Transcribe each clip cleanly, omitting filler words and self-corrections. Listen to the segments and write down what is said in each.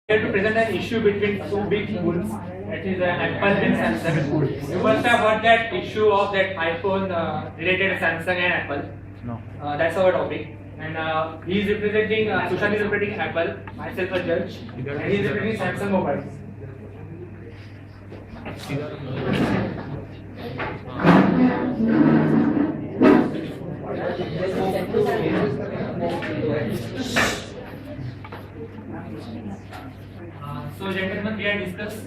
Here to present an issue between two big bulls, that is Apple and Samsung. You must have heard that issue of that iPhone related Samsung and Apple. No. That's our topic. And he is representing, Sushant is representing Apple, myself a judge, and he is representing Samsung Mobile. So gentlemen, we are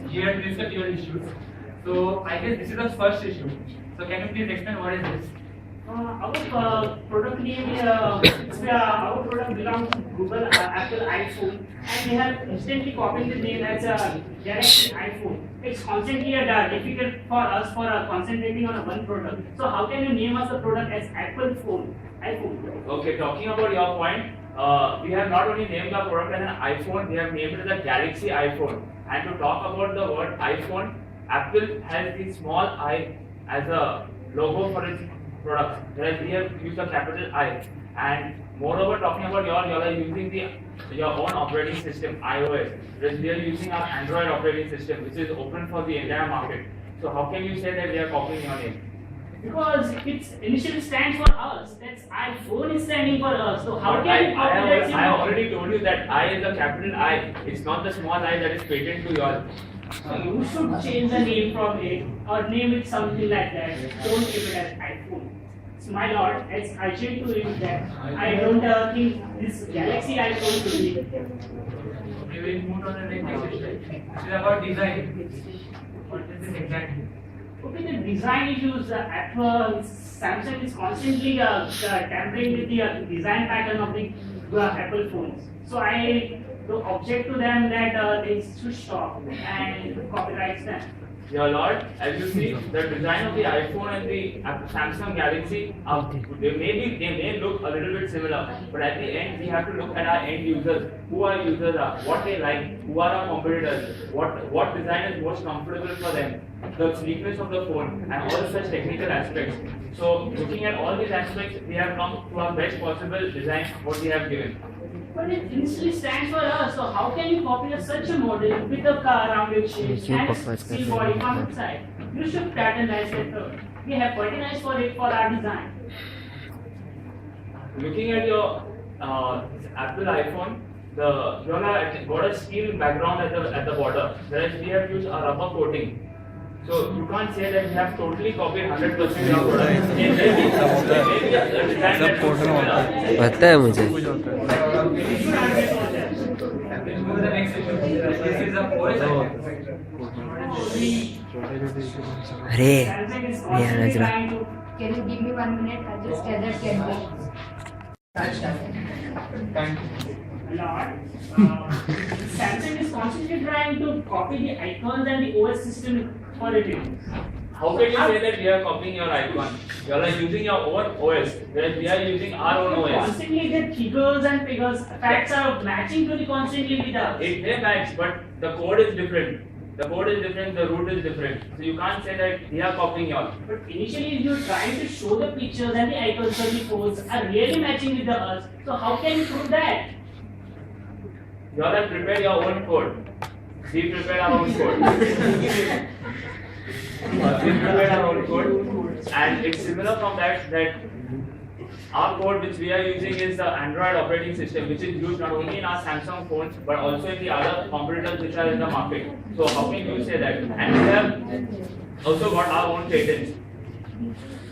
here to discuss your issues. So I guess this is the first issue. So can you please explain what is this? Our product name is our product belongs to Google, Apple, iPhone, and they have instantly copied the name as a Galaxy iPhone. It's constantly difficult for us for concentrating on one product. So how can you name us the product as Apple phone, iPhone? Okay, talking about your point, we have not only named the product as an iPhone, we have named it as a Galaxy iPhone. And to talk about the word iPhone, Apple has the small I as a logo for its product, whereas we have used a capital I. And moreover, talking about you are using your own operating system, iOS, whereas we are using our Android operating system, which is open for the entire market. So how can you say that we are copying your name? Because it initially stands for us. That's iPhone is standing for us. So how can you copy that I have already told you that I is a capital I. It's not the small I that is patent to yours. So you should change the name from it or name it something like that. Don't keep it as iPhone. So my lord, as I said to you that I don't think this Galaxy iPhone should be. We will move on to the next issue. This is about design. What is this exactly? Okay, the design issues, Apple, Samsung is constantly tampering with the design pattern of the Apple phones. So I object to them that they should stop and copyright them. Your lord, as you see, the design of the iPhone and the Samsung Galaxy, they may look a little bit similar, but at the end we have to look at our end users, who our users are, what they like, who are our competitors, what design is most comfortable for them, the sleekness of the phone, and all such technical aspects. So, looking at all these aspects, we have come to our best possible design, what we have given. But it initially stands for us, so how can you copy such a model with a rounded shape and steel body from inside? You should patternized it. We have patternized for it for our design. Looking at your Apple iPhone, you have got a steel background at the border, whereas we have used a rubber coating. So you can't say that we have totally copied 100% your product. Maybe a design that looks similar. पता है मुझे अरे ये नजरा Can you give me 1 minute? I'll just gather 10 minutes. Lord, Samsung is constantly trying to copy the icons and the OS system for it. How can you say that we are copying your icon? You are using your own OS, whereas we are using our own OS. Constantly the figures and figures, facts are matching to the constantly with us. It may match, but the code is different. The code is different, the root is different. So you can't say that we are copying yours. But initially you're trying to show the pictures and the icons of the phones are really matching with the us. So how can you prove that? You all have prepared your own code. We prepared our own code. We prepared our own code, and it's similar from that our code which we are using is the Android operating system, which is used not only in our Samsung phones but also in the other competitors which are in the market. So how can you say that? And we have also got our own patents.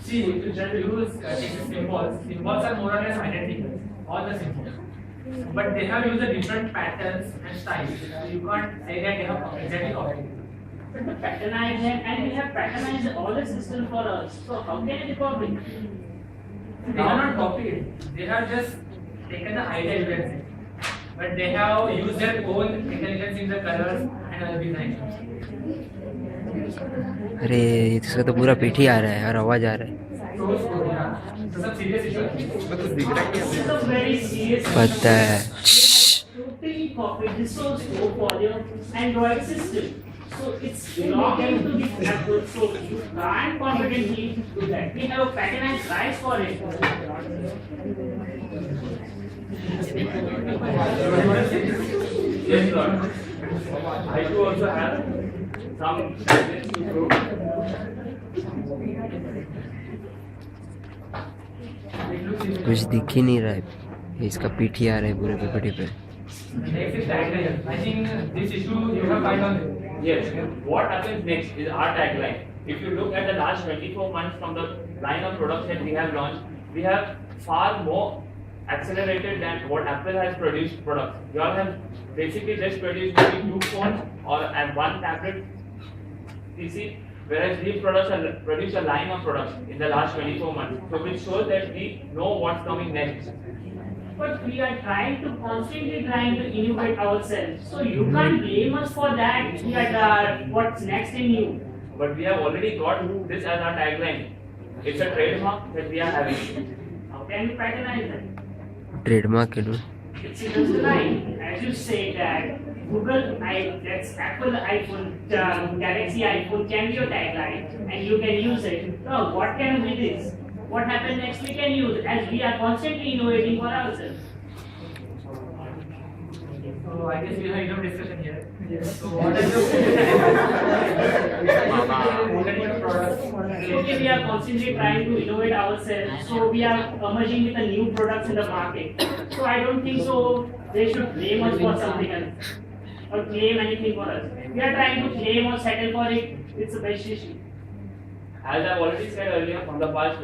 See, if you try to use symbols are more or less identical, all the symbols. But they have used the different patterns and styles. So you can't say that they have exactly copied. But the patternized and we have patternized all the system for us. So how can it copy? They have not copied. They have just taken the idea, you can say. But they have used their own intelligence in the colors and other designs. अरे इसका तो पूरा पीठ ही आ रहा है और आवाज आ रहा है So some serious issue. This is a very serious पता है totally copied. This was so for your Android system. So it's belonging to the Apple. So you can't confidently do that. We have a patternized rights for it. Yes, Lord. I2 also have some taglines to prove. कुछ दिख ही नहीं रहा है, इसका पीठी आ रहा है पूरे PPT पे। Next is tagline. I think this issue you have find on. Yes, what happens next is our tagline. If you look at the last 24 months from the line of products that we have launched, we have far more accelerated than what Apple has produced products. You all have basically just produced maybe 2 phones or and 1 tablet PC, whereas these products are produce a line of products in the last 24 months. So which shows that we know what's coming next. But we are constantly trying to innovate ourselves. So you can't blame us for that. We are what's next in you. But we have already got this as our tagline. It's a trademark that we are having. How can you patronize that? Trademark के लिए It's just a line. As you say that that's Apple iPhone, Galaxy iPhone can be your tagline and you can use it. So what can be this? What happens next we can use as we are constantly innovating for ourselves. So I guess we have enough discussion here. So what are the products? Okay, we are constantly trying to innovate ourselves. So we are emerging with the new products in the market. So I don't think so they should blame us for something else or claim anything for us. We are trying to claim or settle for it. It's a best issue. As I've already said earlier from the past